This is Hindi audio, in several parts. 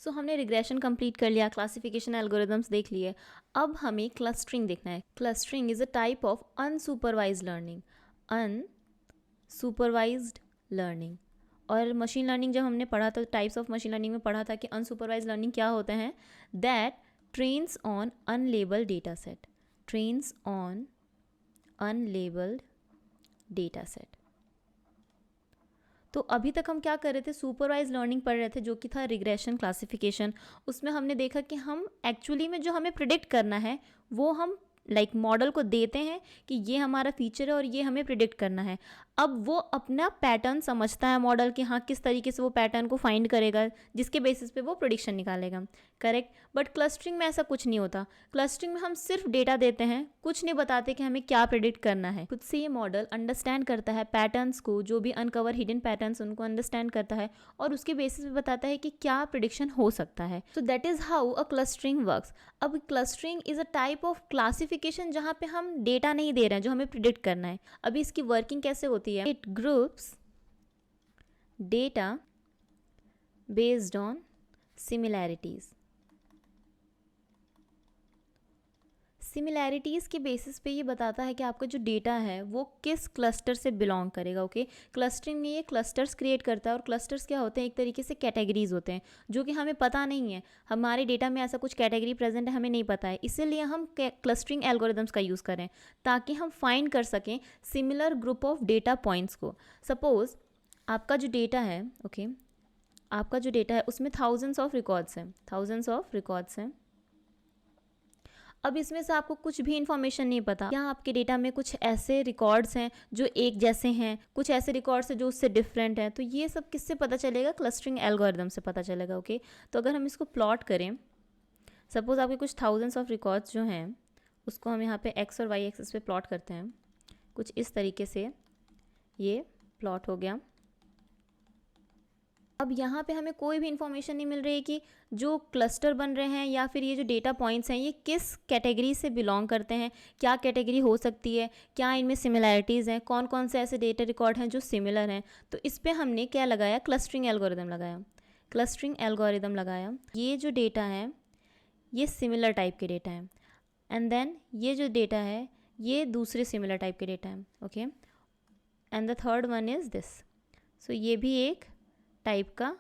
सो हमने रिग्रेशन कंप्लीट कर लिया, क्लासिफिकेशन एल्गोरिदम्स देख लिए। अब हमें क्लस्टरिंग देखना है। Clustering is a type of unsupervised learning, unsupervised learning. और मशीन लर्निंग जब हमने पढ़ा था, टाइप्स ऑफ मशीन लर्निंग में पढ़ा था कि अनसुपरवाइज्ड लर्निंग क्या होते हैं, that trains on unlabelled data set, trains on unlabelled data set. तो अभी तक हम क्या कर रहे थे, सुपरवाइज लर्निंग पढ़ रहे थे, जो कि था रिग्रेशन क्लासिफिकेशन। उसमें हमने देखा कि हम एक्चुअली में जो हमें प्रिडिक्ट करना है वो हम मॉडल को देते हैं कि ये हमारा फीचर है और ये हमें प्रिडिक्ट करना है। अब वो अपना पैटर्न समझता है मॉडल कि हाँ किस तरीके से वो पैटर्न को फाइंड करेगा, जिसके बेसिस पे वो प्रिडिक्शन निकालेगा। करेक्ट। बट क्लस्टरिंग में ऐसा कुछ नहीं होता। क्लस्टरिंग में हम सिर्फ डेटा देते हैं, कुछ नहीं बताते कि हमें क्या प्रिडिक्ट करना है। खुद से ये मॉडल अंडरस्टैंड करता है पैटर्न्स को, जो भी अनकवर हिडन पैटर्न्स उनको अंडरस्टैंड करता है और उसके बेसिस पे बताता है कि क्या प्रिडिक्शन हो सकता है। So that is how a clustering works. अब clustering is a type of classification जहाँ पे हम डेटा नहीं दे रहे हैं, जो हमें प्रिडिक्ट करना है। अभी इसकी वर्किंग कैसे होती है, it groups data based on similarities. Similarities के बेसिस पे ये बताता है कि आपका जो डेटा है वो किस क्लस्टर से बिलोंग करेगा। ओके। क्लस्टरिंग में ये क्लस्टर्स क्रिएट करता है, और क्लस्टर्स क्या होते हैं, एक तरीके से कैटेगरीज होते हैं, जो कि हमें पता नहीं है। हमारे डेटा में ऐसा कुछ कैटेगरी प्रेजेंट है, हमें नहीं पता है, इसीलिए हम क्लस्टरिंग एल्गोरिदम्स का यूज़ करें ताकि हम फाइंड कर सकें similar group of data points को। सपोज आपका जो डेटा है, ओके, आपका जो डेटा है उसमें थाउजेंड्स ऑफ रिकॉर्ड्स हैं, थाउजेंड्स ऑफ रिकॉर्ड्स हैं। अब इसमें से आपको कुछ भी इंफॉर्मेशन नहीं पता, या आपके डेटा में कुछ ऐसे रिकॉर्ड्स हैं जो एक जैसे हैं, कुछ ऐसे रिकॉर्ड्स हैं जो उससे डिफरेंट हैं। तो ये सब किससे पता चलेगा, क्लस्टरिंग एल्गोरिदम से पता चलेगा। ओके। तो अगर हम इसको प्लॉट करें, सपोज आपके कुछ थाउजेंड्स ऑफ रिकॉर्ड्स जो हैं उसको हम यहाँ पे एक्स और वाई एक्सिस पे प्लॉट करते हैं, कुछ इस तरीके से ये प्लॉट हो गया। अब यहाँ पे हमें कोई भी इंफॉर्मेशन नहीं मिल रही है कि जो क्लस्टर बन रहे हैं या फिर ये जो डेटा पॉइंट्स हैं ये किस कैटेगरी से बिलोंग करते हैं, क्या कैटेगरी हो सकती है, क्या इनमें सिमिलैरिटीज़ हैं, कौन कौन से ऐसे डेटा रिकॉर्ड हैं जो सिमिलर हैं। तो इस पर हमने क्या लगाया, क्लस्टरिंग एल्गोरिदम लगाया, क्लस्टरिंग एल्गोरिदम लगाया। ये जो डेटा है ये सिमिलर टाइप के डेटा हैं, एंड देन ये जो डेटा है ये दूसरे सिमिलर टाइप के डेटा हैं। Okay. And the third one is this. So ये भी एक टाइप का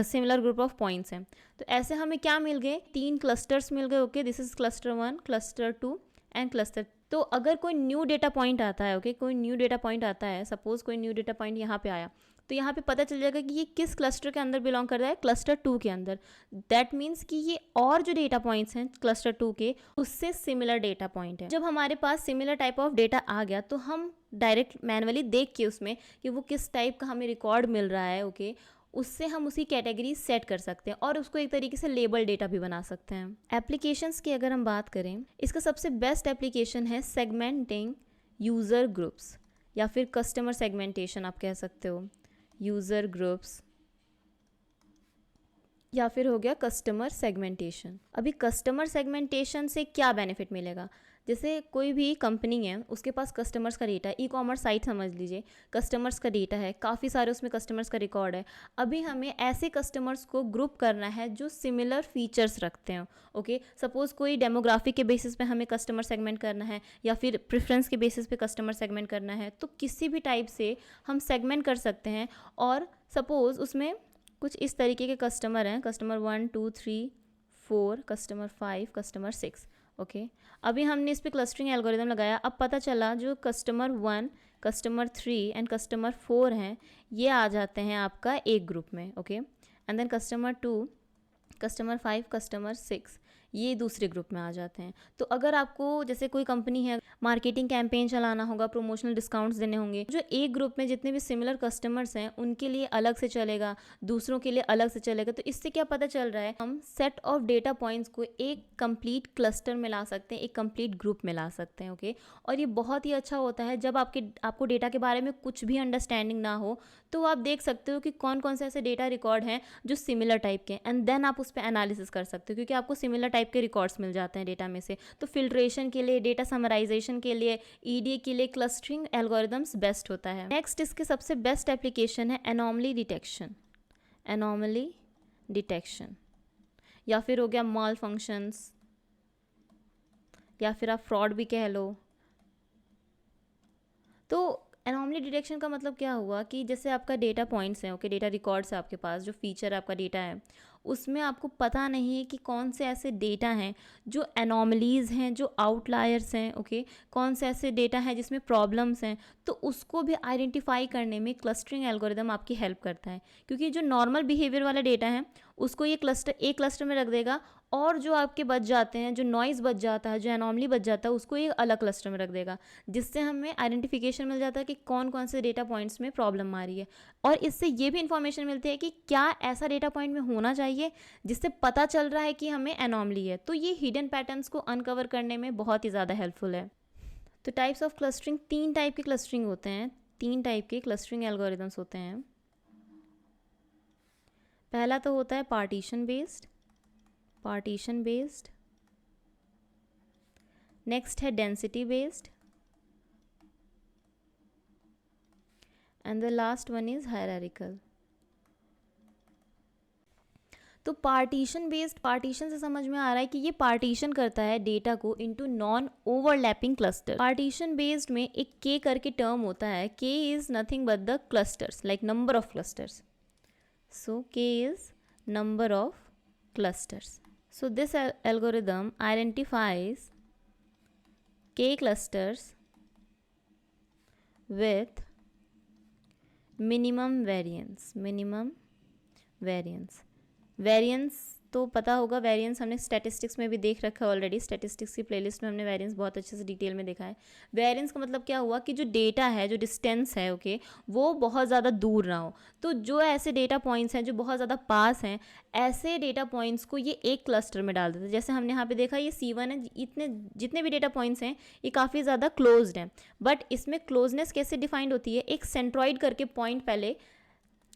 सिमिलर ग्रुप ऑफ पॉइंट्स हैं। तो ऐसे हमें क्या मिल गए, 3 क्लस्टर्स मिल गए। Okay, this is cluster 1, cluster 2 and cluster. तो अगर कोई न्यू डेटा पॉइंट आता है, ओके, कोई न्यू डेटा पॉइंट आता है, सपोज कोई न्यू डेटा पॉइंट यहाँ पे आया, तो यहाँ पे पता चल जाएगा कि ये किस क्लस्टर के अंदर बिलोंग कर रहा है, क्लस्टर 2 के अंदर। दैट मीन्स कि ये और जो डेटा पॉइंट्स हैं क्लस्टर 2 के, उससे सिमिलर डेटा पॉइंट है। जब हमारे पास सिमिलर टाइप ऑफ डेटा आ गया तो हम डायरेक्ट मैनुअली देख के उसमें कि वो किस टाइप का हमें रिकॉर्ड मिल रहा है, ओके, उससे हम उसी कैटेगरी सेट कर सकते हैं और उसको एक तरीके से लेबल डेटा भी बना सकते हैं। एप्लीकेशंस की अगर हम बात करें, इसका सबसे बेस्ट एप्लीकेशन है सेगमेंटिंग यूज़र ग्रुप्स, या फिर कस्टमर सेगमेंटेशन आप कह सकते हो, यूज़र ग्रुप्स, या फिर हो गया कस्टमर सेगमेंटेशन। अभी कस्टमर सेगमेंटेशन से क्या बेनिफिट मिलेगा, जैसे कोई भी कंपनी है उसके पास कस्टमर्स का डेटा है, ई कॉमर्स साइट समझ लीजिए, कस्टमर्स का डेटा है, काफ़ी सारे उसमें कस्टमर्स का रिकॉर्ड है। अभी हमें ऐसे कस्टमर्स को ग्रुप करना है जो सिमिलर फीचर्स रखते हैं। ओके, सपोज़ कोई डेमोग्राफी के बेसिस पे हमें कस्टमर सेगमेंट करना है या फिर प्रेफरेंस के बेसिस पे कस्टमर सेगमेंट करना है, तो किसी भी टाइप से हम सेगमेंट कर सकते हैं। और सपोज़ उसमें कुछ इस तरीके के कस्टमर हैं, कस्टमर 1 2 3 4, कस्टमर 5, कस्टमर 6। ओके, अभी हमने इस पर क्लस्टरिंग एल्गोरिदम लगाया। अब पता चला जो कस्टमर 1, कस्टमर 3 एंड कस्टमर 4 हैं ये आ जाते हैं आपका एक ग्रुप में। Okay, and then customer 2, customer 5, customer 6 ये दूसरे ग्रुप में आ जाते हैं। तो अगर आपको जैसे कोई कंपनी है, मार्केटिंग कैंपेन चलाना होगा, प्रमोशनल डिस्काउंट्स देने होंगे, जो एक ग्रुप में जितने भी सिमिलर कस्टमर्स हैं उनके लिए अलग से चलेगा, दूसरों के लिए अलग से चलेगा। तो इससे क्या पता चल रहा है, हम सेट ऑफ डेटा पॉइंट्स को एक कंप्लीट क्लस्टर में ला सकते हैं, एक कंप्लीट ग्रुप में ला सकते हैं। ओके, और ये बहुत ही अच्छा होता है जब आपको डेटा के बारे में कुछ भी अंडरस्टैंडिंग ना हो, तो आप देख सकते हो कि कौन कौन से ऐसे डेटा रिकॉर्ड हैं जो सिमिलर टाइप के, एंड देन आप उस पर एनालिसिस कर सकते हो, क्योंकि आपको सिमिलर टाइप के रिकॉर्ड्स मिल जाते हैं डेटा में से। तो फिल्ट्रेशन के लिए, डेटा समराइजेशन के लिए, ईडीए के लिए क्लस्टरिंग एल्गोरिदम्स बेस्ट होता है। नेक्स्ट इसके सबसे बेस्ट एप्लीकेशन है एनोमली डिटेक्शन, एनोमली डिटेक्शन, या फिर हो गया मॉल फंक्शंस, या फिर आप फ्रॉड भी कह लो। तो एनॉमली डिटेक्शन का मतलब क्या हुआ कि जैसे आपका डेटा पॉइंट्स हैं, ओके, डेटा रिकॉर्ड्स है आपके पास, जो फीचर आपका डेटा है उसमें आपको पता नहीं है कि कौन से ऐसे डेटा हैं जो एनॉमलीज़ हैं, जो आउटलायर्स हैं, ओके, कौन से ऐसे डेटा हैं जिसमें प्रॉब्लम्स हैं। तो उसको भी आइडेंटिफाई करने में क्लस्टरिंग एल्गोरिदम आपकी हेल्प करता है, क्योंकि जो नॉर्मल बिहेवियर वाला डेटा है उसको ये क्लस्टर एक क्लस्टर में रख देगा, और जो आपके बच जाते हैं, जो नॉइज़ बच जाता है, जो एनॉमली बच जाता है, उसको एक अलग क्लस्टर में रख देगा, जिससे हमें आइडेंटिफिकेशन मिल जाता है कि कौन कौन से डेटा पॉइंट्स में प्रॉब्लम आ रही है। और इससे ये भी इंफॉर्मेशन मिलती है कि क्या ऐसा डेटा पॉइंट में होना चाहिए जिससे पता चल रहा है कि हमें एनॉमली है। तो ये हिडन पैटर्न्स को अनकवर करने में बहुत ही ज़्यादा हेल्पफुल है। तो टाइप्स ऑफ क्लस्टरिंग, 3 टाइप के क्लस्टरिंग होते हैं, 3 टाइप के क्लस्टरिंग एल्गोरिदम्स होते हैं। पहला तो होता है पार्टीशन बेस्ड, नेक्स्ट है density based, and the last one is hierarchical. तो पार्टीशन से समझ में आ रहा है कि ये पार्टीशन करता है डेटा को into non overlapping cluster. Partition based में एक के करके टर्म होता है, K is nothing but the clusters, like number of clusters. So K is number of clusters. So this algorithm identifies k clusters with minimum variance तो पता होगा, वेरिएंस हमने स्टैटिस्टिक्स में भी देख रखा है ऑलरेडी, स्टैटिस्टिक्स की प्लेलिस्ट में हमने वेरिएंस बहुत अच्छे से डिटेल में देखा है। वेरिएंस का मतलब क्या हुआ कि जो डेटा है, जो डिस्टेंस है, ओके, वो बहुत ज़्यादा दूर ना हो। तो जो ऐसे डेटा पॉइंट्स हैं जो बहुत ज़्यादा पास हैं, ऐसे डेटा पॉइंट्स को ये एक क्लस्टर में डाल देते हैं। जैसे हमने यहाँ पे देखा ये C1 है, इतने जितने भी डेटा पॉइंट्स हैं ये काफ़ी ज़्यादा क्लोज्ड हैं। बट इसमें क्लोजनेस कैसे डिफाइंड होती है, एक सेंट्रॉइड करके पॉइंट पहले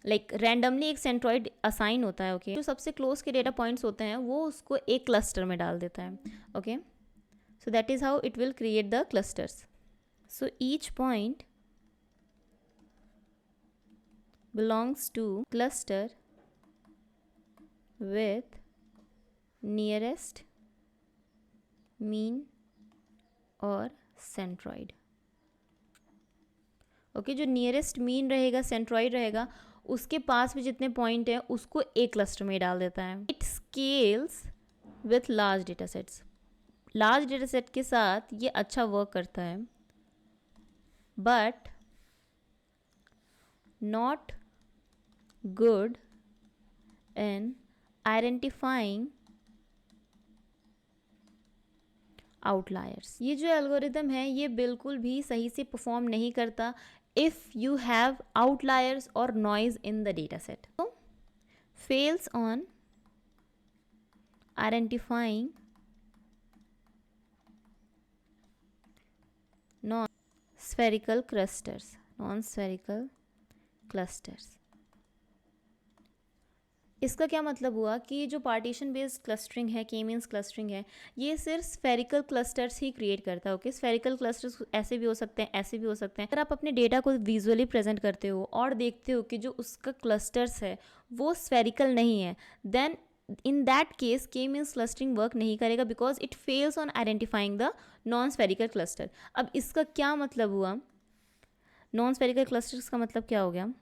रैंडमली एक सेंट्रॉइड असाइन होता है, ओके, जो सबसे क्लोज के डेटा पॉइंट्स होते हैं वो उसको एक क्लस्टर में डाल देता है, okay. So that is how it will create the clusters. So each point belongs two cluster with nearest mean और सेंट्रॉइड, ओके। जो नियरेस्ट मीन रहेगा, सेंट्रॉइड रहेगा, उसके पास में जितने पॉइंट हैं उसको एक क्लस्टर में डाल देता है। It scales with large data sets, large data set के साथ ये अच्छा वर्क करता है, but not good in identifying outliers. ये जो एल्गोरिदम है ये बिल्कुल भी सही से परफॉर्म नहीं करता if you have outliers or noise in the data set. So, fails on identifying non-spherical clusters. इसका क्या मतलब हुआ कि जो पार्टीशन बेस्ड क्लस्टरिंग है, के मीन्स क्लस्टरिंग है, ये सिर्फ स्फेरिकल क्लस्टर्स ही क्रिएट करता है, ओके। स्फेरिकल क्लस्टर्स ऐसे भी हो सकते हैं, ऐसे भी हो सकते हैं। अगर आप अपने डेटा को विजुअली प्रेजेंट करते हो और देखते हो कि जो उसका क्लस्टर्स है वो स्फेरिकल नहीं है, देन इन दैट केस के मीन्स क्लस्टरिंग वर्क नहीं करेगा, because it fails on identifying the non spherical cluster. अब इसका क्या मतलब हुआ, नॉन स्फेरिकल क्लस्टर्स का मतलब क्या हो गया,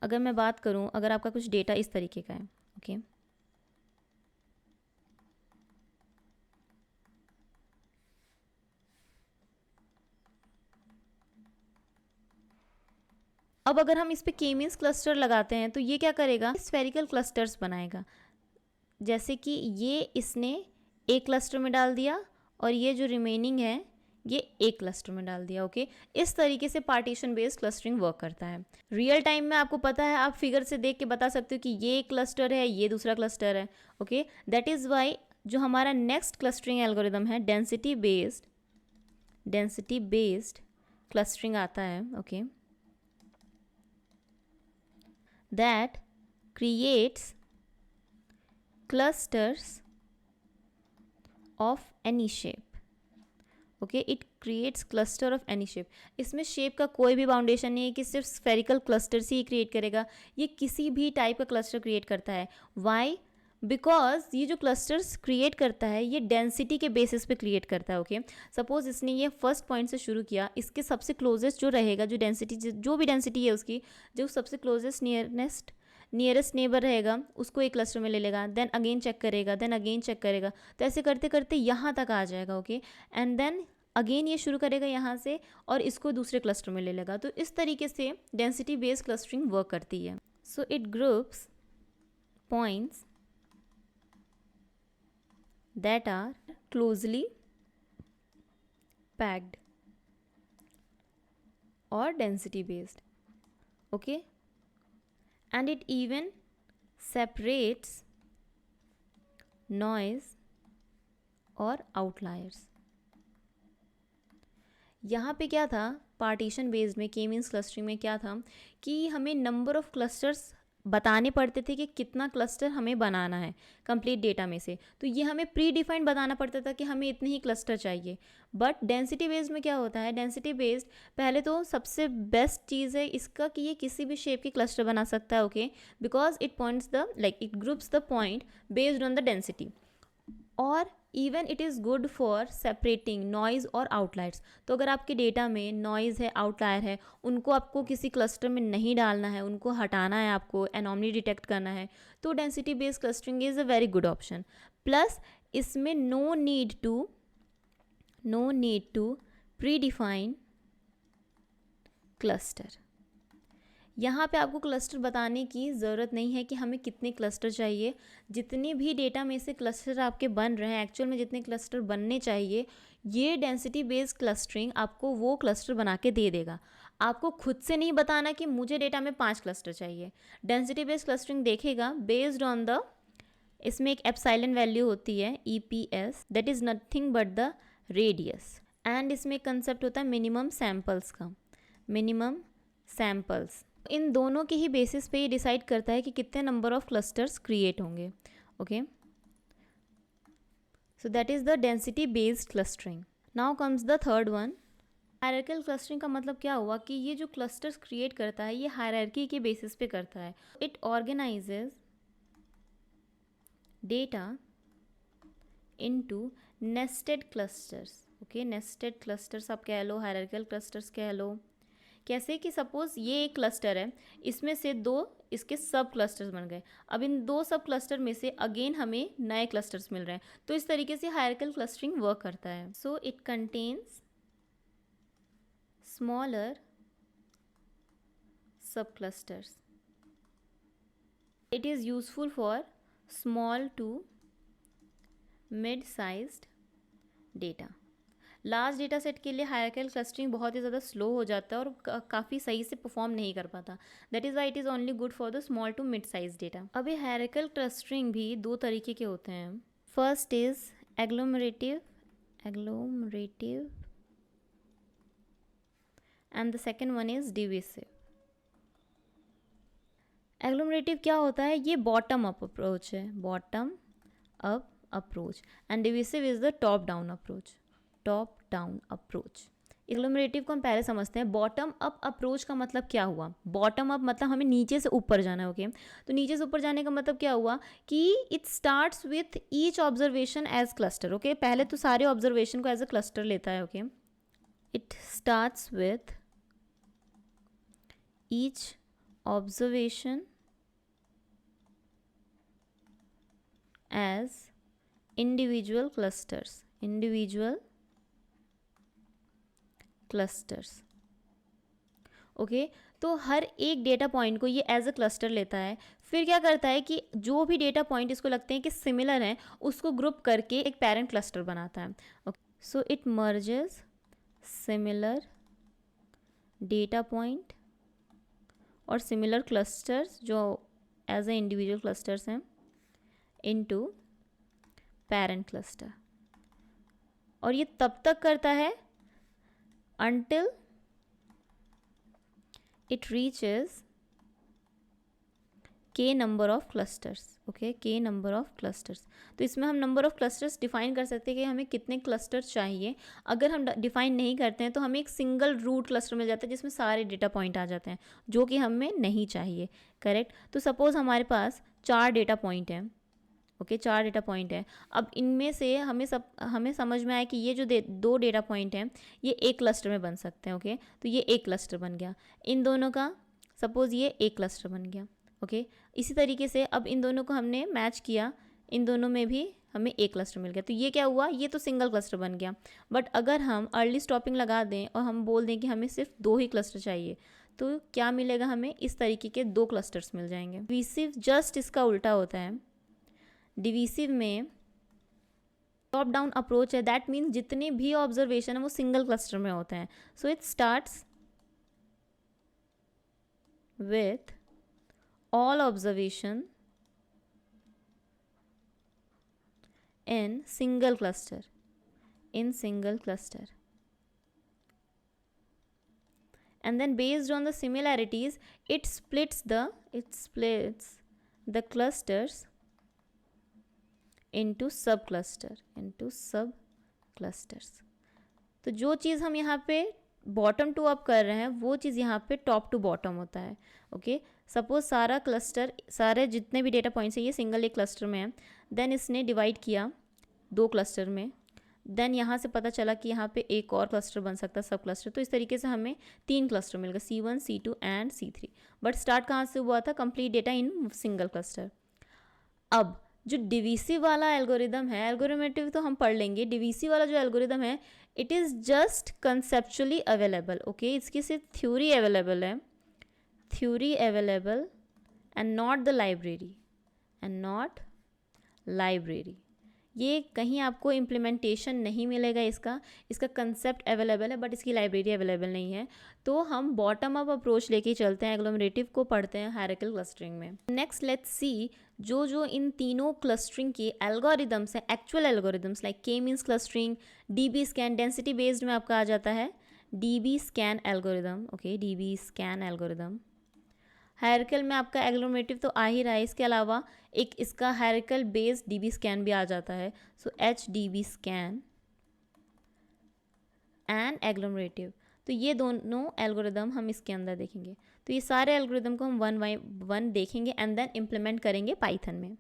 अगर मैं बात करूं, अगर आपका कुछ डेटा इस तरीके का है, ओके, अब अगर हम इस पे के मीन्स क्लस्टर लगाते हैं तो ये क्या करेगा, स्फेरिकल क्लस्टर्स बनाएगा। जैसे कि ये इसने एक क्लस्टर में डाल दिया और ये जो रिमेनिंग है ये एक क्लस्टर में डाल दिया, ओके। इस तरीके से पार्टीशन बेस्ड क्लस्टरिंग वर्क करता है। रियल टाइम में आपको पता है, आप फिगर से देख के बता सकते हो कि ये एक क्लस्टर है, ये दूसरा क्लस्टर है, ओके। दैट इज़ वाई जो हमारा नेक्स्ट क्लस्टरिंग एल्गोरिदम है डेंसिटी बेस्ड क्लस्टरिंग आता है, okay, that creates clusters of any shape, okay, it creates cluster of any shape. इसमें शेप का कोई भी बाउंडेशन नहीं है कि सिर्फ स्फेरिकल क्लस्टर से ही क्रिएट करेगा, ये किसी भी टाइप का क्लस्टर क्रिएट करता है। वाई? बिकॉज ये जो क्लस्टर्स क्रिएट करता है ये डेंसिटी के बेसिस पे क्रिएट करता है। ओके, सपोज इसने ये फर्स्ट पॉइंट से शुरू किया, इसके सबसे क्लोजेस्ट जो रहेगा, जो डेंसिटी, जो भी डेंसिटी है उसकी, जो सबसे क्लोजेस्ट नियरेस्ट नेबर रहेगा उसको एक क्लस्टर में ले लेगा, देन अगेन चेक करेगा, देन अगेन चेक करेगा, तो ऐसे करते करते यहाँ तक आ जाएगा। ओके, एंड देन अगेन ये शुरू करेगा यहाँ से और इसको दूसरे क्लस्टर में ले लेगा। तो इस तरीके से डेंसिटी बेस्ड क्लस्टरिंग वर्क करती है। So it groups points that are closely packed or density based. Okay, and it even separates noise or outliers. यहाँ पे क्या था, पार्टीशन बेस्ड में, के मीन्स क्लस्टरिंग में क्या था कि हमें नंबर ऑफ क्लस्टर्स बताने पड़ते थे कि कितना क्लस्टर हमें बनाना है कंप्लीट डेटा में से। तो ये हमें प्री डिफाइंड बताना पड़ता था कि हमें इतने ही क्लस्टर चाहिए। बट डेंसिटी बेस्ड में क्या होता है, डेंसिटी बेस्ड पहले तो सबसे बेस्ट चीज़ है इसका कि ये किसी भी शेप के क्लस्टर बना सकता है। Okay, because it points the it groups the point based on the density, और even it is good for separating noise और आउटलायर्स। तो अगर आपके डेटा में नॉइज़ है, आउटलायर है, उनको आपको किसी क्लस्टर में नहीं डालना है, उनको हटाना है, आपको एनॉमली डिटेक्ट करना है, तो density based clustering is a very good option. Plus इसमें no need to predefine cluster. यहाँ पे आपको क्लस्टर बताने की ज़रूरत नहीं है कि हमें कितने क्लस्टर चाहिए। जितने भी डेटा में से क्लस्टर आपके बन रहे हैं, एक्चुअल में जितने क्लस्टर बनने चाहिए, ये डेंसिटी बेस्ड क्लस्टरिंग आपको वो क्लस्टर बना के दे देगा। आपको खुद से नहीं बताना कि मुझे डेटा में 5 क्लस्टर चाहिए। डेंसिटी बेस्ड क्लस्टरिंग देखेगा बेस्ड ऑन द, इसमें एक एप्सिलॉन वैल्यू होती है EPS, that is nothing but the radius, and इसमें एक कंसेप्ट होता है मिनिमम सैम्पल्स का, मिनिमम सैम्पल्स। इन दोनों के ही बेसिस पे ये डिसाइड करता है कि कितने नंबर ऑफ क्लस्टर्स क्रिएट होंगे। Okay, so that is the density based clustering. Now comes the third one, hierarchical clustering का मतलब क्या हुआ कि ये जो क्लस्टर्स क्रिएट करता है ये हायरार्की के बेसिस पे करता है। It organises data into nested clusters. Okay, nested clusters आप कह लो, हायरार्किकल क्लस्टर्स कह लो। कैसे कि सपोज ये एक क्लस्टर है, इसमें से 2 इसके सब क्लस्टर्स बन गए, अब इन 2 सब क्लस्टर में से अगेन हमें नए क्लस्टर्स मिल रहे हैं। तो इस तरीके से हायरार्किकल क्लस्टरिंग वर्क करता है। So it contains smaller sub clusters. It is useful for small to mid sized data. Large data set के लिए हायरार्किकल क्लस्टरिंग बहुत ही ज़्यादा स्लो हो जाता है और काफ़ी सही से परफॉर्म नहीं कर पाता। That is why it is only good for the small to mid size data. अब ये हायरार्किकल क्लस्टरिंग भी 2 तरीके के होते हैं। First is agglomerative and the second one is divisive. Agglomerative क्या होता है, ये बॉटम अप अप्रोच है, bottom up approach, and divisive is the top down approach. Agglomerative को हम पहले समझते हैं। बॉटम अप अप्रोच का मतलब क्या हुआ, बॉटम अप मतलब हमें नीचे से ऊपर जाना है। ओके, तो नीचे से ऊपर जाने का मतलब क्या हुआ कि it starts with each observation as cluster. Okay, पहले तो सारे ऑब्जर्वेशन को एज अ क्लस्टर लेता है। Okay, it starts with each observation as individual clusters. Okay, तो हर एक डेटा पॉइंट को ये एज अ क्लस्टर लेता है। फिर क्या करता है कि जो भी डेटा पॉइंट इसको लगते हैं कि सिमिलर हैं, उसको ग्रुप करके एक पेरेंट क्लस्टर बनाता है। Okay, so it merges similar data point और सिमिलर क्लस्टर्स जो एज अ इंडिविजुअल क्लस्टर्स हैं इनटू पेरेंट क्लस्टर, और ये तब तक करता है until it reaches k number of clusters, okay, k number of clusters. तो इसमें हम नंबर ऑफ क्लस्टर्स डिफाइन कर सकते हैं कि हमें कितने क्लस्टर्स चाहिए। अगर हम डिफाइन नहीं करते हैं तो हमें एक सिंगल रूट क्लस्टर मिल जाता है जिसमें सारे डेटा पॉइंट आ जाते हैं, जो कि हमें नहीं चाहिए। करेक्ट। तो सपोज़ हमारे पास 4 डेटा पॉइंट हैं, ओके, 4 डेटा पॉइंट है। अब इनमें से हमें समझ में आया कि ये जो 2 डेटा पॉइंट हैं ये एक क्लस्टर में बन सकते हैं, ओके। तो ये एक क्लस्टर बन गया इन दोनों का, सपोज़ ये एक क्लस्टर बन गया, ओके। इसी तरीके से अब इन दोनों को हमने मैच किया, इन दोनों में भी हमें एक क्लस्टर मिल गया। तो ये क्या हुआ, ये तो सिंगल क्लस्टर बन गया। बट अगर हम अर्ली स्टॉपिंग लगा दें और हम बोल दें कि हमें सिर्फ 2 ही क्लस्टर चाहिए, तो क्या मिलेगा, हमें इस तरीके के 2 क्लस्टर्स मिल जाएंगे। डिवीसिव जस्ट इसका उल्टा होता है। डिवीसिव में टॉप डाउन अप्रोच है, दैट मीन्स जितने भी ऑब्जर्वेशन है वो सिंगल क्लस्टर में होते हैं। So it starts with all observation in single cluster, and then based on the similarities it splits the clusters into subclusters। तो जो चीज़ हम यहाँ पे बॉटम टू अप कर रहे हैं वो चीज़ यहाँ पे टॉप टू बॉटम होता है, ओके। सपोज सारा क्लस्टर, सारे जितने भी डेटा पॉइंट्स हैं ये सिंगल एक क्लस्टर में है, देन इसने डिवाइड किया 2 क्लस्टर में, देन यहाँ से पता चला कि यहाँ पे एक और क्लस्टर बन सकता है, सब क्लस्टर। तो इस तरीके से हमें 3 क्लस्टर मिल गए, C1 C2 and C3। But start कहाँ से हुआ था, complete data in single cluster. अब जो डिवीसिव वाला एल्गोरिदम है, एल्गोरिथमेटिक तो हम पढ़ लेंगे, डिवीसिव वाला जो एल्गोरिदम है it is just conceptually available, okay. इसकी सिर्फ थ्योरी अवेलेबल है, theory available and not the library, ये कहीं आपको इम्प्लीमेंटेशन नहीं मिलेगा इसका कंसेप्ट अवेलेबल है बट इसकी लाइब्रेरी अवेलेबल नहीं है। तो हम बॉटम अप अप्रोच लेके चलते हैं, एग्लोमरेटिव को पढ़ते हैं हायरार्किकल क्लस्टरिंग में। नेक्स्ट लेट्स सी जो इन तीनों क्लस्टरिंग के एल्गोरिदम्स हैं, एक्चुअल एल्गोरिदम्स लाइक के means clustering, DB scan, density based में आपका आ जाता है DB scan algorithm, okay, DB scan algorithm. Hierarchical में आपका एग्लोमरेटिव तो आ ही रहा है, इसके अलावा एक इसका हायरार्किकल बेस्ड DB स्कैन भी आ जाता है। सो HDB स्कैन एंड एग्लोमरेटिव, तो ये दोनों एल्गोरिदम हम इसके अंदर देखेंगे। तो ये सारे एल्गोरिदम को हम 1 बाय 1 देखेंगे एंड देन इम्प्लीमेंट करेंगे पाइथन में।